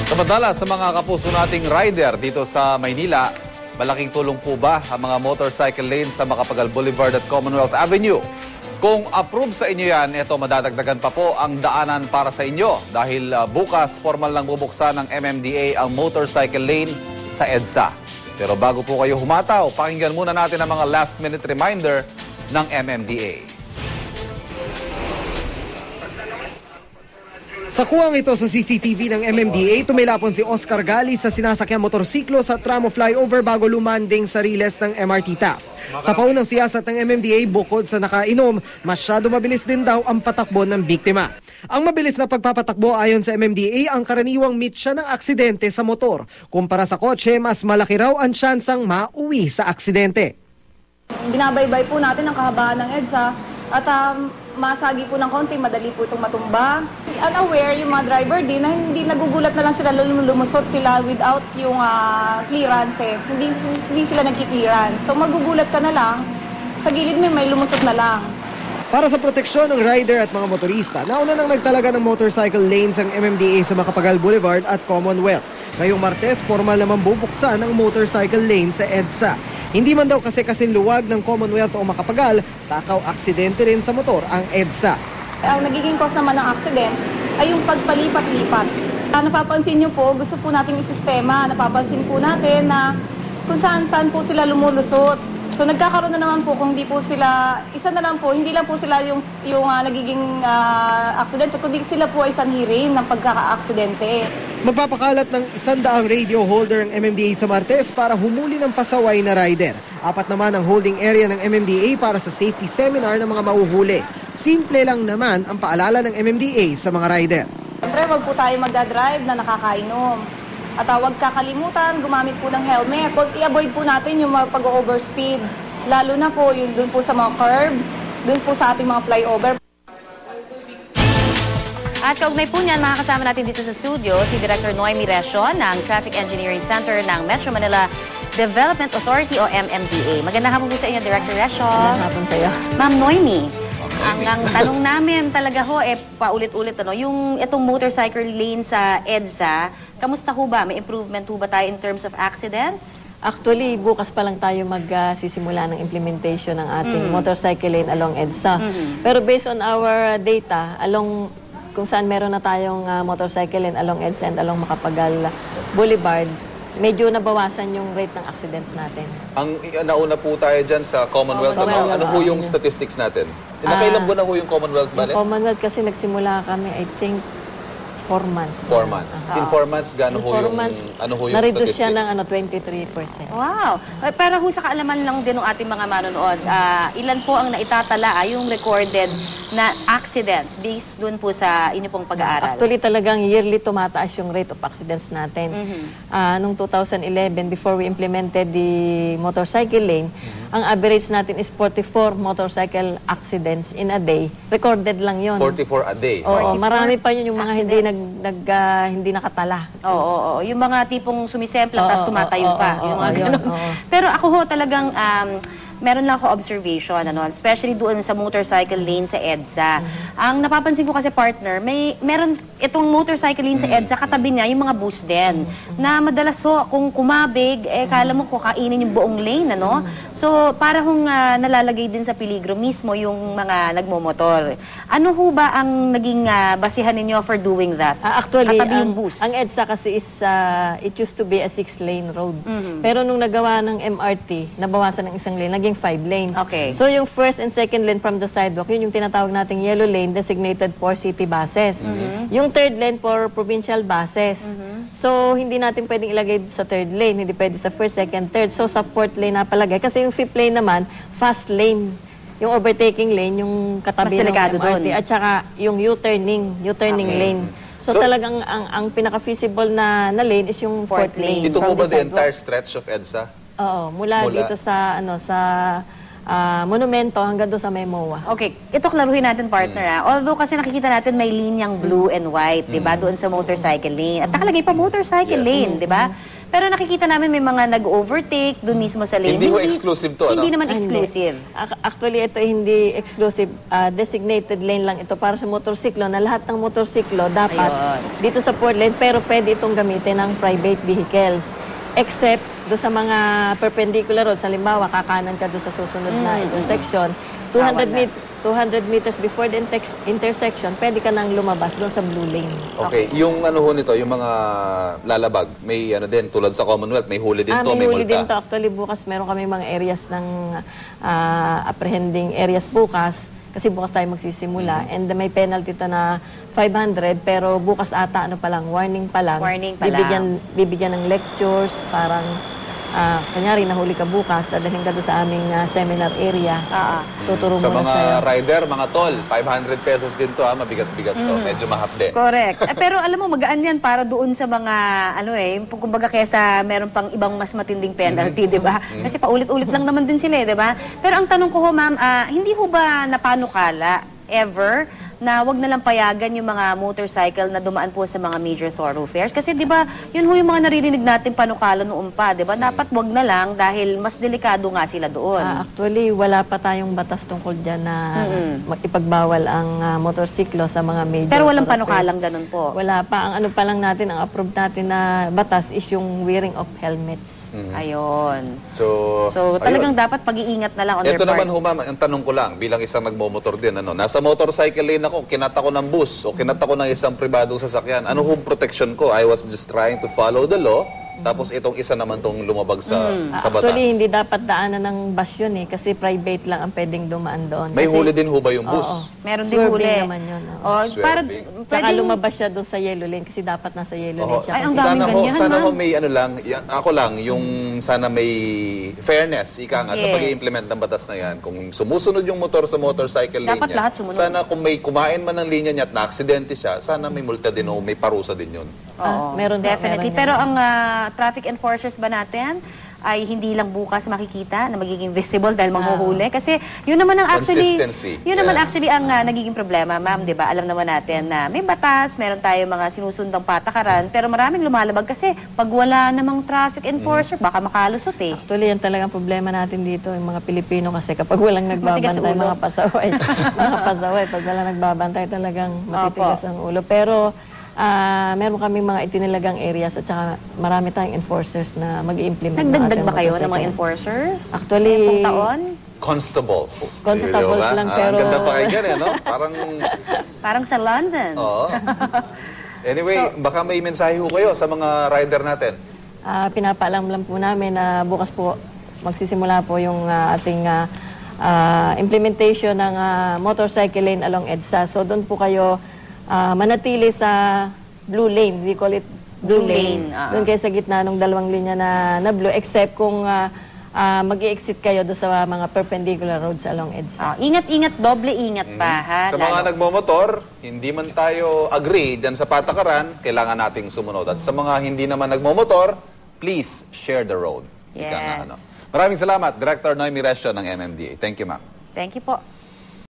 Samantala, sa mga kapuso nating rider dito sa Maynila, malaking tulong po ba ang mga motorcycle lanes sa Macapagal Boulevard at Commonwealth Avenue? Kung approve sa inyo yan, ito madadagdagan pa po ang daanan para sa inyo dahil bukas formal lang bubuksan ng MMDA ang motorcycle lane sa EDSA. Pero bago po kayo humataw, pakinggan muna natin ang mga last-minute reminder ng MMDA. Sa kuwang ito sa CCTV ng MMDA, tumilapon si Oscar Gali sa sinasakyang motorsiklo sa tramo flyover bago lumanding sa riles ng MRT Taft. Sa paunang siyasat ng MMDA, bukod sa nakainom, masyado mabilis din daw ang patakbo ng biktima. Ang mabilis na pagpapatakbo ayon sa MMDA, ang karaniwang mitsa ng aksidente sa motor. Kumpara sa kotse, mas malaki raw ang tsansang mauwi sa aksidente. Binabaybay po natin ang kahabaan ng EDSA at masagi po ng konti, madali po itong matumba. Unaware yung mga driver din na hindi nagugulat na lang sila, lumusot sila without yung clearances. Hindi sila nagki-clearance. So magugulat ka na lang, sa gilid may lumusot na lang. Para sa proteksyon ng rider at mga motorista, nauna nang nagtalaga ng motorcycle lanes ang MMDA sa Macapagal Boulevard at Commonwealth. Ngayong Martes, formal naman bubuksan ang motorcycle lane sa EDSA. Hindi man daw kasi luwag ng Commonwealth o Macapagal, takaw aksidente rin sa motor ang EDSA. Ang nagiging cause naman ng accident ay yung pagpalipat-lipat. Napapansin nyo po, gusto po natin isistema. Napapansin po natin na kung saan-saan po sila lumulusot. So nagkakaroon na naman po kung hindi po sila, isa na lang po, hindi lang po sila yung nagiging aksidente, kundi sila po ay sanhirin ng pagkaka-aksidente. Magpapakalat ng 100 radio holder ang MMDA sa Martes para humuli ng pasaway na rider. 4 naman ang holding area ng MMDA para sa safety seminar ng mga mauhuli. Simple lang naman ang paalala ng MMDA sa mga rider. Siyempre, wag po tayo magdadrive na nakakainom. At huwag kakalimutan, gumamit po ng helmet. Huwag i-avoid po natin yung pag-overspeed. Lalo na po yung dun po sa mga curb, dun po sa ating mga flyover. At kaugnay po niyan, makakasama natin dito sa studio si Director Noemi Resion ng Traffic Engineering Center ng Metro Manila Development Authority o MMDA. Magandang hapon po sa inyo, Director Resion. Magandang hapon sa iyo. Ma'am Noemi, ang tanong namin talaga ho, paulit-ulit, yung itong motorcycle lane sa EDSA, kamusta ho ba? May improvement ho ba tayo in terms of accidents? Actually, bukas pa lang tayo magsisimula ng implementation ng ating motorcycle lane along EDSA. Pero based on our data, kung saan meron na tayong motorcycle lane along EDSA and along Macapagal Boulevard, medyo nabawasan yung rate ng accidents natin. Ang nauna po tayo dyan sa Commonwealth. Ano ho yung statistics natin? Nakailan buwan na ho yung Commonwealth ba? Yung Commonwealth kasi nagsimula kami, I think, 4 months. 4 months. In 4 months, gaano ho yung na-reduce statistics? siya ng 23%. Wow! Para ho sa kaalaman lang din ng ating mga manonood, ilan po ang naitatala yung recorded na accidents based dun po sa inyo pong pag-aaral? Actually, talagang yearly tumataas yung rate of accidents natin. Noong 2011, before we implemented the motorcycle lane, ang average natin is 44 motorcycle accidents in a day. Recorded lang yun. 44 a day? Oo, marami pa yun yung mga hindi nakatala. Oo. Yung mga tipong sumisemplang tapos tumatayo pa. Yung mga ganun. Pero ako ho talagang meron lang ako observation, especially doon sa motorcycle lane sa EDSA. Ang napapansin ko kasi, partner, meron itong motorcycle lane sa EDSA, katabi niya yung mga bus din. Na madalas kung kumabig, kala mo kukainin yung buong lane, So, para hong nalalagay din sa peligro mismo yung mga nagmomotor. Ano ho ba ang naging basihan ninyo for doing that? Actually, katabi yung bus. ang EDSA kasi is, it used to be a 6-lane road. Pero nung nagawa ng MRT, nabawasan ng isang lane, naging 5 lanes. Okay. So yung first and second lane from the sidewalk, yun yung tinatawag nating yellow lane designated for city buses. Yung third lane for provincial buses. So hindi natin pwedeng ilagay sa third lane, hindi pwede sa first, second, third. So sa fourth lane napalagay. Kasi yung fifth lane naman, fast lane. Yung overtaking lane, yung katabi ng MRT. At saka yung U-turning lane. So talagang ang pinaka-feasible na lane is yung fourth lane. Ito po ba the entire stretch of EDSA? Oo, mula dito sa monumento hanggang doon sa MOA. Okay, ito klaruhin natin, partner. Although kasi nakikita natin may linyang blue and white, 'di ba? Doon sa motorcycle lane. At nakalagay pa motorcycle lane, 'di ba? Pero nakikita namin may mga nag-overtake doon mismo sa lane. Hindi ho exclusive to, Hindi ano? naman exclusive. Actually, ito hindi exclusive. Designated lane lang ito para sa motorsiklo na lahat ng motorsiklo dapat Ayun. dito sa 4 lane pero pwede itong gamitin ng private vehicles. Except do sa mga perpendicular roads, halimbawa kakanan ka do sa susunod na intersection, 200 meters before the intersection, pwede ka nang lumabas doon sa blue lane. Okay, yung ano ho nito, yung mga lalabag, may ano din, tulad sa Commonwealth, may huli din to, May may huli din to. multa. Actually, bukas meron kami mga areas ng apprehending areas bukas. Kasi bukas tayo magsisimula. And may penalty to na 500, pero bukas ata, warning pa lang. Warning pa lang. Bibigyan ng lectures, parang, kanyari, nahuli ka bukas, dadalhin ka doon sa aming seminar area. Tuturo Sa muna mga sa'yo. rider, mga tol, 500 pesos din to, mabigat-bigat to, medyo mahapde. Correct. Pero alam mo, magaan yan para doon sa mga, kumbaga kesa meron pang ibang mas matinding penalty, di ba? Kasi paulit-ulit lang naman din sila, di ba? Pero ang tanong ko ho, ma'am, hindi ho ba napanukala ever na wag na lang payagan yung mga motorcycle na dumaan po sa mga major thoroughfares? Kasi di ba, yun ho yung mga naririnig natin panukala noon pa, di ba? Dapat wag na lang dahil mas delikado nga sila doon. Actually, wala pa tayong batas tungkol dyan na ipagbawal ang motorsiklo sa mga major Pero walang thoroughfares. panukalang ganun po. Wala pa. Ang ano pa lang natin, ang approved natin na batas is yung wearing of helmets. Ayun. So, Talagang ayun. dapat pag-iingat na lang on their Ito part. naman, humam, ang tanong ko lang, bilang isang nagmomotor din, nasa motorcycle lane ako, kinata ko ng bus o kinata ko ng isang pribadong sasakyan, ano home protection ko? I was just trying to follow the law, tapos itong isa naman tong lumabag sa batas. Actually, hindi dapat daanan ng bus yun kasi private lang ang pwedeng dumaan doon. May Kasi- huli din ho ba yung bus? Oo. Meron din Swerving huli. naman yun. Oh, para Swerving. Tsaka pwedeng- lumabas siya doon sa yellow lane kasi dapat nasa yellow Oo. lane siya. Ay, ang kasi- daming ganyan, sana ma'am. ho may ano lang, ako lang, yung sana may fairness, ika nga, sa Yes. pag-i-implement ng batas na yan. Kung sumusunod yung motor sa motorcycle lane Dapat niya, lahat sumunod. sana kung may kumain man ng linya niya at na-aksidente siya, sana may multa din o may parusa din yun. Oo, meron daw, definitely. meron Pero yan. ang traffic enforcers ba natin ay hindi lang bukas makikita na magiging visible dahil manghuhuli? Kasi yun naman ang actually... Consistency. Yun naman Yes. actually ang nagiging problema, ma'am, di ba? Alam naman natin na may batas, meron tayo mga sinusundang patakaran, pero maraming lumalabag kasi pag wala namang traffic enforcer, baka makalusot eh. Actually, yan talagang problema natin dito, yung mga Pilipino kasi kapag walang Matigas nagbabantay, ulo. mga pasaway, pag walang nagbabantay talagang matitigas ang ulo. Pero meron kami mga itinilagang areas at saka marami tayong enforcers na mag-i-implement. ng Nagdagdag ating ba kayo ng mga motorcycle. enforcers? Actually, ngayong taon? Constables. Constables Di ba? lang, Ang pero- ganda pa kayo dyan, no? Parang, Parang sa London. oo. Anyway, baka may mensahe ho kayo sa mga rider natin. Pinapaalam lang po namin na bukas po magsisimula po yung ating implementation ng motorcycle lane along EDSA. So doon po kayo manatili sa blue lane. We call it blue Blue lane. lane, Doon kayo sa gitna ng dalawang linya na blue except kung mag-i-exit kayo doon sa mga perpendicular roads along EDSA. Ingat-ingat, doble ingat pa, ha? Sa mga Lalo- nagmomotor, hindi man tayo agree dyan sa patakaran, kailangan nating sumunod. At sa mga hindi naman nagmomotor, please share the road. Ika nga, Yes. Maraming salamat, Director Noemi Resio ng MMDA. Thank you, ma'am. Thank you po.